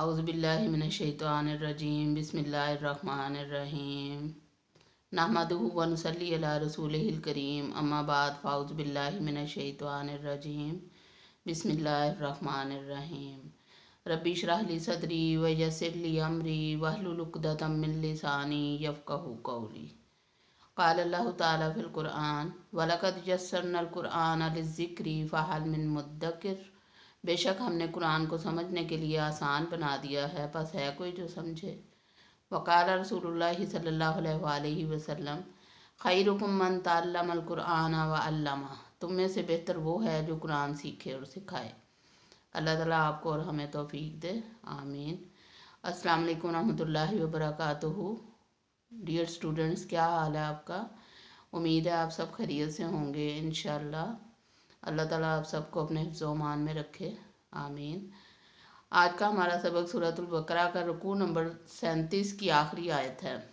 औज़ुबिल्लाहि मिनश्शैतानिर्रजीम बिस्मिल्लाहिर्रहमानिर्रहीम नहमदुहु व नुसल्ली अला रसूलिहिल करीम अम्मा बाद फ़ाऊज़ु बिल्लाहि मिनश्शैतानिर्रजीम बिस्मिल्लाहिर्रहमानिर्रहीम रब्बि इश्रह ली सदरी व यस्सिर ली अमरी वहलुल उक़दतम मिन लिसानी यफ़क़हू क़ौली क़ाल अल्लाहु तआला फ़िल क़ुरआन वलक़द यस्सरनल क़ुरआन लिज़्ज़िक्रि फ़हल मिन मुद्दकिर। बेशक हमने कुरान को समझने के लिए आसान बना दिया है, बस है कोई जो समझे। वक़ाल रसूलुल्लाहि सल्लल्लाहु अलैहि वसल्लम खैरुकुम मन तअल्लमल कुरआन व अल्लमा। तुम में से बेहतर वो है जो कुरान सीखे और सिखाए। अल्लाह ताला आपको और हमें तौफीक दे, आमीन। अस्सलाम वालेकुम रहमतुल्लाहि व बरकातुहू। डियर स्टूडेंट्स, क्या हाल है आपका? उम्मीद है आप सब खैरियत से होंगे इंशाअल्लाह। अल्लाह ताला आप सबको अपने हिफ्ज़-ओ-मान में रखे, आमीन। आज का हमारा सबक सूरतुल बकरा का रुकू नंबर 37 की आखिरी आयत है,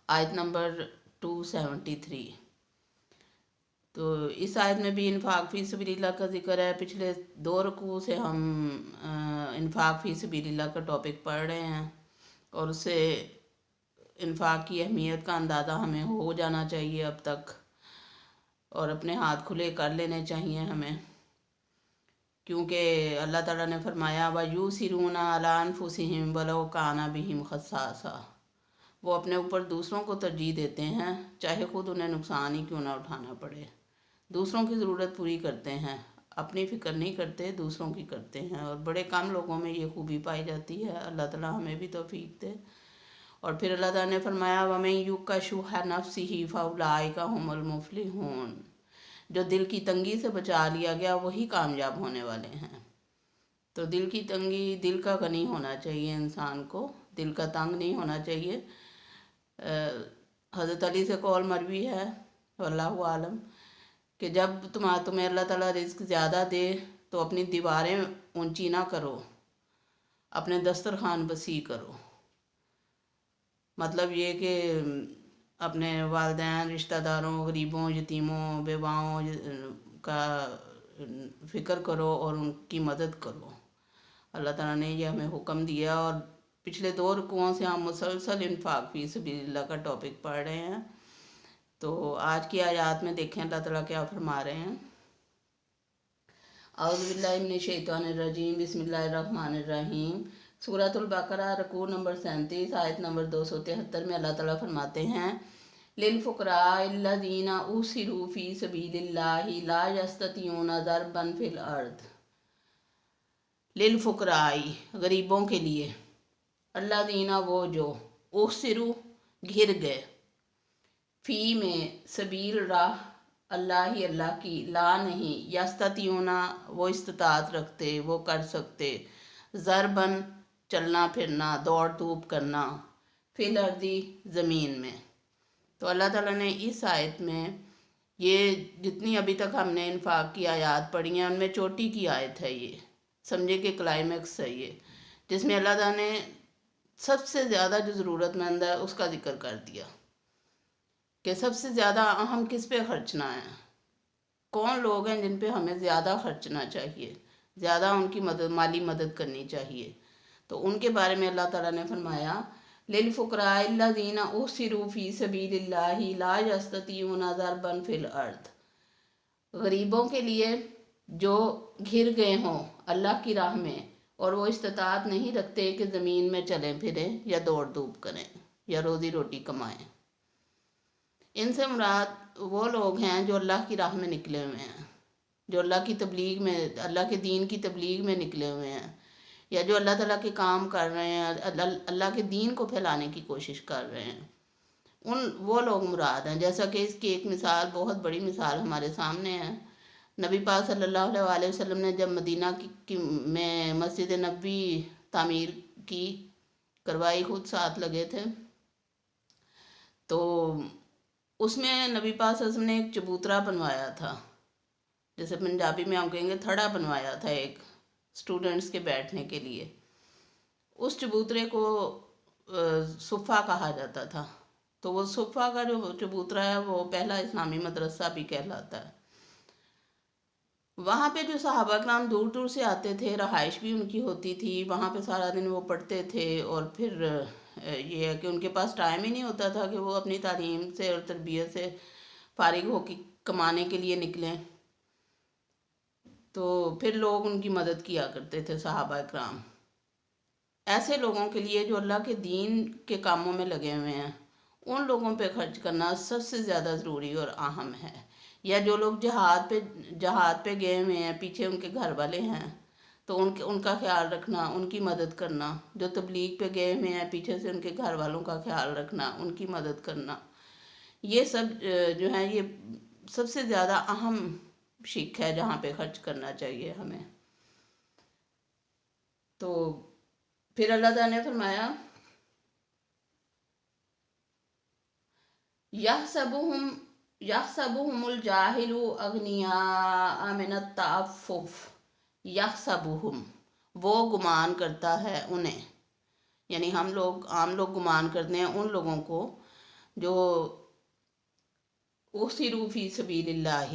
आयत नंबर 273। तो इस आयत में भी इन्फाक फ़ी सबीलिल्लाह का जिक्र है। पिछले 2 रुकू से हम इन्फाक फ़ी सबीलिल्लाह का टॉपिक पढ़ रहे हैं और उससे इन्फाक की अहमियत का अंदाज़ा हमें हो जाना चाहिए अब तक, और अपने हाथ खुले कर लेने चाहिए हमें, क्योंकि अल्लाह ताला ने फरमाया व यूसिरूना अला अनफुसिहिम वलौ काना बिहिम खस्सासा। वो अपने ऊपर दूसरों को तरजीह देते हैं, चाहे खुद उन्हें नुकसान ही क्यों ना उठाना पड़े। दूसरों की ज़रूरत पूरी करते हैं, अपनी फ़िक्र नहीं करते, दूसरों की करते हैं, और बड़े कम लोगों में ये खूबी पाई जाती है। अल्लाह ताला हमें भी तौफीक दे। और फिर अल्लाह ताला ने फरमाया वमन युक्का शुह नफ्सिही फउलाइका हुमुल मुफ़लिहून। जो दिल की तंगी से बचा लिया गया वही कामयाब होने वाले हैं। तो दिल की तंगी, दिल का गनी होना चाहिए इंसान को, दिल का तंग नहीं होना चाहिए। हज़रत अली से कौल मरवी है वल्लाहु आलम कि जब तुम्हें अल्लाह ताला रिज़्क ज़्यादा दे तो अपनी दीवारें ऊंची ना करो, अपने दस्तरखान वसी करो। मतलब ये कि अपने वालिदैन, रिश्तेदारों, गरीबों, यतीमों, बेवाओं का फ़िक्र करो और उनकी मदद करो। अल्लाह ताला ने यह हमें हुक्म दिया। और पिछले 2 रुकुओं से हम मुसलसल इन्फाक फ़ी सबीलिल्लाह का टॉपिक पढ़ रहे हैं। तो आज की आयत में देखें अल्लाह ताला क्या फरमा रहे हैं। औज़ु बिल्लाहि मिनश शैतानिर रजीम बिस्मिल्लाहिर्रहमानिर्रहीम। सूरतुल बकरा रुकू नंबर 37 आयत नंबर 273 में अल्लाह ताला फरमाते हैं लिल फुकराइल्लज़ीना उसिरू फ़ी सबीलिल्लाहि ला यस्ततिऊना ज़रबन फ़िल अर्द। लिल फुकराई, गरीबों के लिए, अल्लज़ीना वो जो, उसिरू घिर गए, फ़ी में सबील राह, अल्लाह ही अल्लाह की, ला नहीं, यस्ततिऊना वो इस्तिताअत रखते, वो कर सकते, ज़रबन चलना फिरना, दौड़ धूप करना, फिल अर्दी ज़मीन में। तो अल्लाह ताला ने इस आयत में, ये जितनी अभी तक हमने इन्फाक की आयत पढ़ी हैं उनमें चोटी की आयत है, ये समझे कि क्लाइमैक्स है ये, जिसमें अल्लाह ताला ने सबसे ज़्यादा जो ज़रूरतमंद है उसका जिक्र कर दिया कि सबसे ज़्यादा अहम किस पे खर्चना है, कौन लोग हैं जिन पे हमें ज़्यादा खर्चना चाहिए, ज़्यादा उनकी मदद, माली मदद करनी चाहिए। तो उनके बारे में अल्लाह ताला ने फरमाया लिल फुकराइल्लज़ीना उसिरू फ़ी सबीलिल्लाहि ला यस्ततिऊना ज़रबन फ़िल अर्द। गरीबों के लिए जो घिर गए हों अल्लाह की राह में और वो इस्तिताअत नहीं रखते कि ज़मीन में चलें फिरें या दौड़ धूप करें या रोज़ी रोटी कमाएं। इनसे मुराद वो लोग हैं जो अल्लाह की राह में निकले हुए हैं, जो अल्लाह की तबलीग में, अल्लाह के दीन की तबलीग में निकले हुए हैं, या जो अल्लाह ताला के काम कर रहे हैं, अल्लाह के दीन को फैलाने की कोशिश कर रहे हैं, उन वो लोग मुराद हैं। जैसा कि इसकी एक मिसाल, बहुत बड़ी मिसाल हमारे सामने है। नबी पाक सल्लल्लाहु अलैहि वसल्लम ने जब मदीना में मस्जिद नबी तामीर की करवाई, खुद साथ लगे थे, तो उसमें नबी पाक सल्लल्लाहु अलैहि वसल्लम ने एक चबूतरा बनवाया था, जैसे पंजाबी में हम कहेंगे थड़ा बनवाया था एक स्टूडेंट्स के बैठने के लिए। उस चबूतरे को सुफ़ा कहा जाता था। तो वो सुफ़ा का जो चबूतरा है वो पहला इस्लामी मदरसा भी कहलाता है। وہاں پہ جو صحابہ کرام دور دور سے آتے تھے، رہائش بھی ان کی ہوتی تھی، وہاں پہ سارا دن وہ پڑھتے تھے، اور پھر یہ ہے کہ ان کے پاس ٹائم ہی نہیں ہوتا تھا کہ وہ اپنی تعلیم سے اور تربیت سے فارغ ہو کے کمانے کے لیے نکلیں، تو پھر لوگ ان کی مدد کیا کرتے تھے صحابہ کرام۔ ایسے لوگوں کے لیے جو اللہ کے دین کے کاموں میں لگے ہوئے ہیں، ان لوگوں پہ خرچ کرنا سب سے زیادہ ضروری اور اہم ہے۔ یا جو لوگ جہاد پہ گئے ہوئے ہیں، پیچھے ان کے گھر والے ہیں، تو ان کا خیال رکھنا، ان کی مدد کرنا۔ جو تبلیغ پہ گئے ہوئے ہیں، پیچھے سے ان کے گھر والوں کا خیال رکھنا، ان کی مدد کرنا، یہ سب جو ہیں یہ سب سے زیادہ اہم شق ہے جہاں پہ خرچ کرنا چاہیے ہمیں۔ تو پھر اللہ تعالیٰ نے فرمایا یحسبہم الجاہل اغنیاء من التعفف، یحسبہم، وہ گمان کرتا ہے انہیں، یعنی عام لوگ گمان کرتے ہیں ان لوگوں کو جو احصروا فی سبیل اللہ،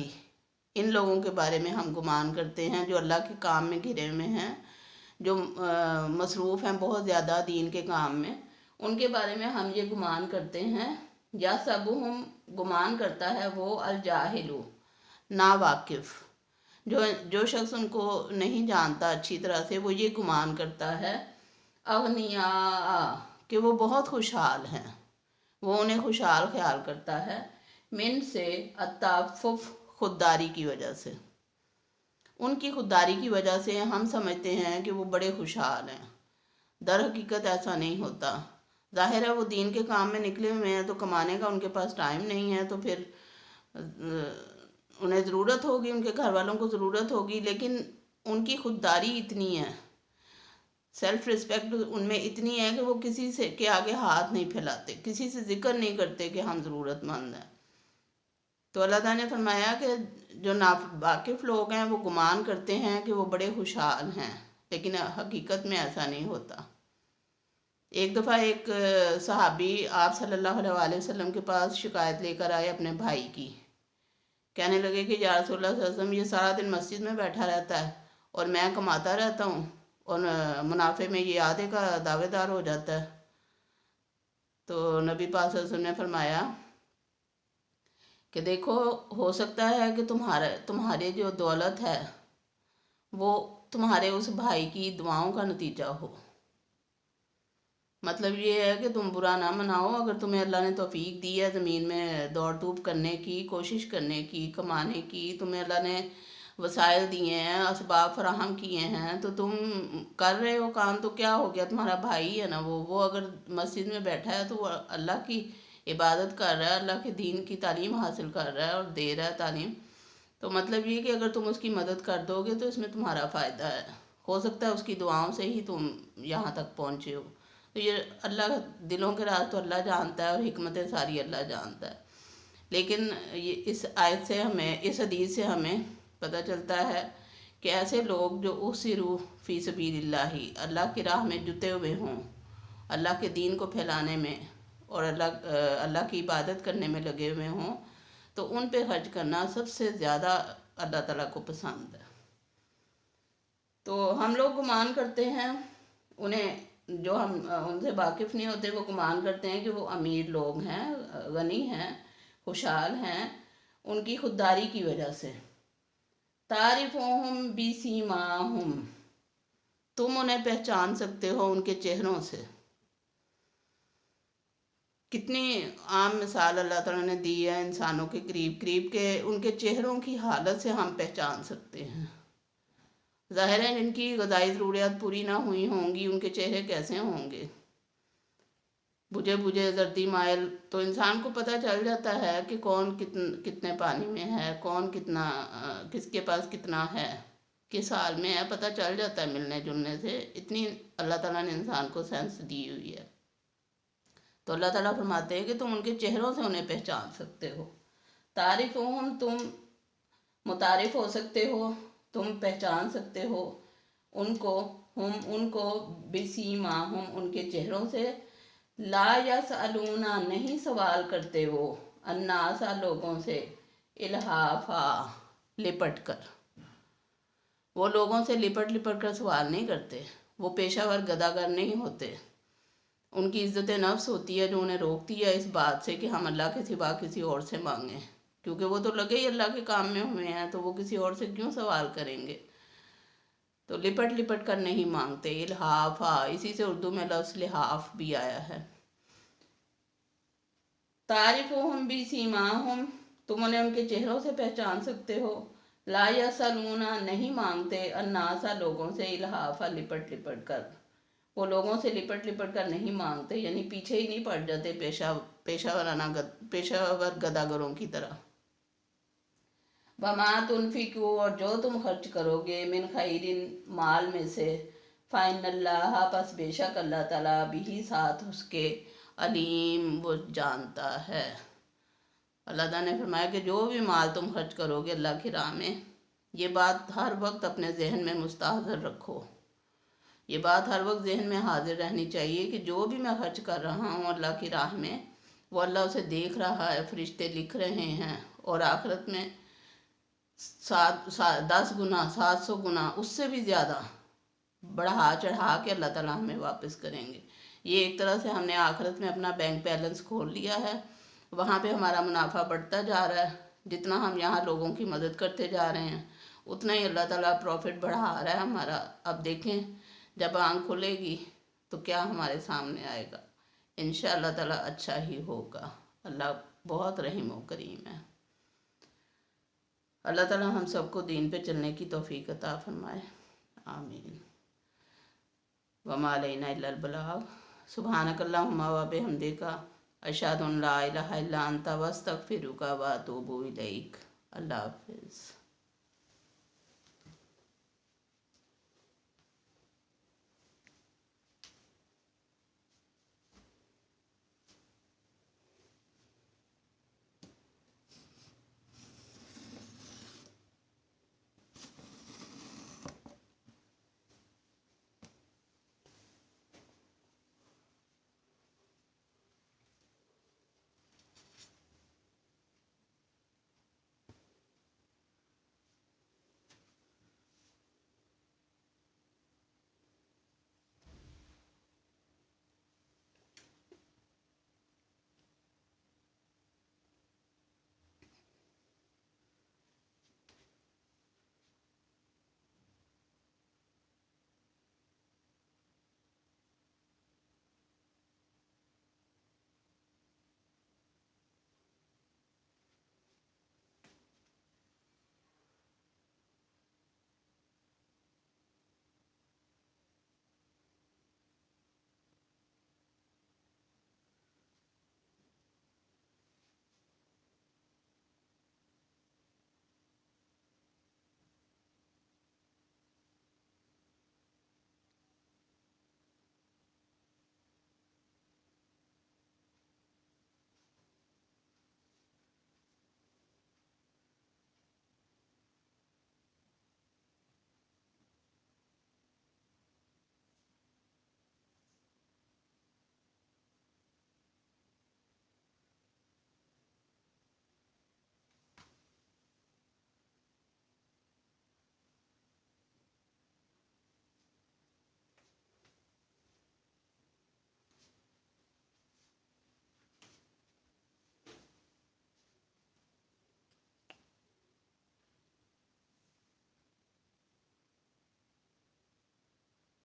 ان لوگوں کے بارے میں ہم گمان کرتے ہیں جو اللہ کے کام میں گھرے ہوئے ہیں، جو مصروف ہیں بہت زیادہ دین کے کام میں، ان کے بارے میں ہم یہ گمان کرتے ہیں، یا سبہم، گمان کرتا ہے وہ، الجاہل، نا واقف، جو شخص ان کو نہیں جانتا اچھی طرح سے، وہ یہ گمان کرتا ہے، اغنیاء، کہ وہ بہت خوشحال ہیں، وہ انہیں خوشحال خیال کرتا ہے، من سے التعفف، خودداری کی وجہ سے، ان کی خودداری کی وجہ سے ہم سمجھتے ہیں کہ وہ بڑے خوشحال ہیں، در حقیقت ایسا نہیں ہوتا۔ ظاہر ہے وہ دین کے کام میں نکلے ہوئے ہیں تو کمانے کا ان کے پاس ٹائم نہیں ہے، تو پھر انہیں ضرورت ہوگی، ان کے گھر والوں کو ضرورت ہوگی، لیکن ان کی خودداری اتنی ہے، سیلف ریسپیکٹ ان میں اتنی ہے کہ وہ کسی سے کے آگے ہاتھ نہیں پھیلاتے، کسی سے ذکر نہیں کرتے کہ ہم ضرورت مند ہیں۔ تو اللہ تعالیٰ نے فرمایا کہ جو ناواقف لوگ ہیں وہ گمان کرتے ہیں کہ وہ بڑے خوشحال ہیں، لیکن حقیقت میں ایسا نہیں ہوتا۔ ایک دفعہ ایک صحابی آپ صلی اللہ علیہ وسلم کے پاس شکایت لے کر آئے اپنے بھائی کی، کہنے لگے کہ یا رسول اللہ صلی اللہ علیہ وسلم، یہ سارا دن مسجد میں بیٹھا رہتا ہے اور میں کماتا رہتا ہوں، اور منافع میں یہ آدھے کا دعوے دار ہو جاتا ہے۔ تو نبی پاک صلی اللہ علیہ وسلم نے فرمایا کہ دیکھو، ہو سکتا ہے کہ تمہارے جو دولت ہے وہ تمہارے اس بھائی کی دعاؤں کا نتیجہ ہو۔ مطلب یہ ہے کہ تم برا نہ مناؤ، اگر تمہیں اللہ نے توفیق دی ہے زمین میں دوڑ دھوپ کرنے کی، کوشش کرنے کی، کمانے کی، تمہیں اللہ نے وسائل دیے ہیں، اسباب فراہم کیے ہیں، تو تم کر رہے ہو کام، تو کیا ہو گیا، تمہارا بھائی ہے نا وہ اگر مسجد میں بیٹھا ہے تو وہ اللہ کی عبادت کر رہا ہے، اللہ کے دین کی تعلیم حاصل کر رہا ہے اور دے رہا ہے تعلیم، تو مطلب یہ کہ اگر تم اس کی مدد کر دو گے تو اس میں تمہارا فائدہ ہے، ہو سکتا ہے اس کی دعاؤں سے ہی تم یہاں تک پہنچے ہو۔ تو یہ اللہ دلوں کے راز تو اللہ جانتا ہے، اور حکمتیں ساری اللہ جانتا ہے، لیکن اس آیت سے ہمیں، اس حدیث سے ہمیں پتہ چلتا ہے کہ ایسے لوگ جو احصروا فی سبیل اللہ، اللہ کی راہ میں جتے ہوئے ہوں، اللہ کے دین کو پھیلانے میں اور اللہ کی عبادت کرنے میں لگے ہوئے ہوں، تو ان پہ خرچ کرنا سب سے زیادہ اللہ تعالیٰ کو پسند ہے۔ تو ہم لوگ گمان کرتے ہیں، جو ہم ان سے واقف نہیں ہوتے، وہ گمان کرتے ہیں کہ وہ امیر لوگ ہیں، غنی ہیں، خوشحال ہیں، ان کی خودداری کی وجہ سے۔ تعرفہم بسیماہم، تم انہیں پہچان سکتے ہو ان کے چہروں سے۔ کتنی عام مثال اللہ تعالیٰ نے دی ہے انسانوں کے قریب کے، ان کے چہروں کی حالت سے ہم پہچان سکتے ہیں۔ ظاہر ہے جن کی غذائی ضروریات پوری نہ ہوئی ہوں گی، ان کے چہرے کیسے ہوں گے، بجھے زردی مائل، تو انسان کو پتہ چل جاتا ہے کہ کون کتنے پانی میں ہے، کون کس کے پاس کتنا ہے، کس حال میں ہے، پتہ چل جاتا ہے ملنے جلنے سے، اتنی اللہ تعالیٰ نے انسان کو سینس دی ہوئی ہے۔ تو اللہ تعالیٰ فرماتے ہیں کہ تم ان کے چہروں سے انہیں پہچان سکتے ہو۔ تعرفہم، تم متعارف ہو سکتے ہو، تم پہچان سکتے ہو ان کو بسیماہم، ان کے چہروں سے، لا یسألون، نہیں سوال کرتے وہ، الناس، لوگوں سے، الحافا، لپٹ کر۔ वो लोगों से लिपट लिपट कर सवाल नहीं करते, वो पेशावर गदागर नहीं होते। उनकी इज़्ज़त नफ्स होती है जो उन्हें रोकती है इस बात से कि हम अल्लाह के सिवा किसी और से मांगें, क्योंकि वो तो लगे ही अल्लाह के काम में हुए हैं, तो वो किसी और से क्यों सवाल करेंगे। तो लिपट लिपट कर नहीं मांगते। इल्हाफा, इसी से उर्दू में लफ्ज़ लिहाफ भी आया है। तारिफुहुम बिसीमाहुम, तुम उन्हें उनके चेहरों से पहचान सकते हो। ला यसलूना, नहीं मांगते, अन्नासा, लोगों से, इल्हाफा, लिपट लिपट कर। वो लोगों से लिपट लिपट कर नहीं मांगते, यानी पीछे ही नहीं पड़ जाते पेशावर गदागरों की तरह। वमा तुनफिकू, और जो तुम खर्च करोगे, मिन खैरिन, माल में से, फ़इन्नल्लाह, बस बेशक अल्लाह ताला, बिही, साथ उसके, अलीम, वो जानता है। अल्लाह ताला ने फरमाया कि जो भी माल तुम खर्च करोगे अल्लाह की राह में, ये बात हर वक्त अपने जहन में मुस्तहज़र रखो। ये बात हर वक्त जहन में हाजिर रहनी चाहिए कि जो भी मैं खर्च कर रहा हूँ अल्लाह की राह में, वो अल्लाह उसे देख रहा है, फरिश्ते लिख रहे हैं, और आखिरत में 10 गुना, 700 गुना, उससे भी ज़्यादा बढ़ा चढ़ा के अल्लाह ताला हमें वापस करेंगे। ये एक तरह से हमने आखिरत में अपना बैंक बैलेंस खोल लिया है, वहाँ पे हमारा मुनाफा बढ़ता जा रहा है। जितना हम यहाँ लोगों की मदद करते जा रहे हैं उतना ही अल्लाह ताला प्रॉफिट बढ़ा रहा है हमारा। अब देखें जब आँख खुलेगी तो क्या हमारे सामने आएगा। इंशाअल्लाह ताला अच्छा ही होगा। अल्लाह बहुत रहीम व करीम है। अल्लाह ताला हम सबको दीन पे चलने की तौफीक अता फरमाए, आमीन। वमा अलैना इल्लल बलाग। सुब्हानकल्लाहुम्मा व बिहम्दिका, अशहदु अन ला इलाहा इल्ला अंता, वस्तगफिरुका व अतूबु इलैक। अल्लाह हाफिज़।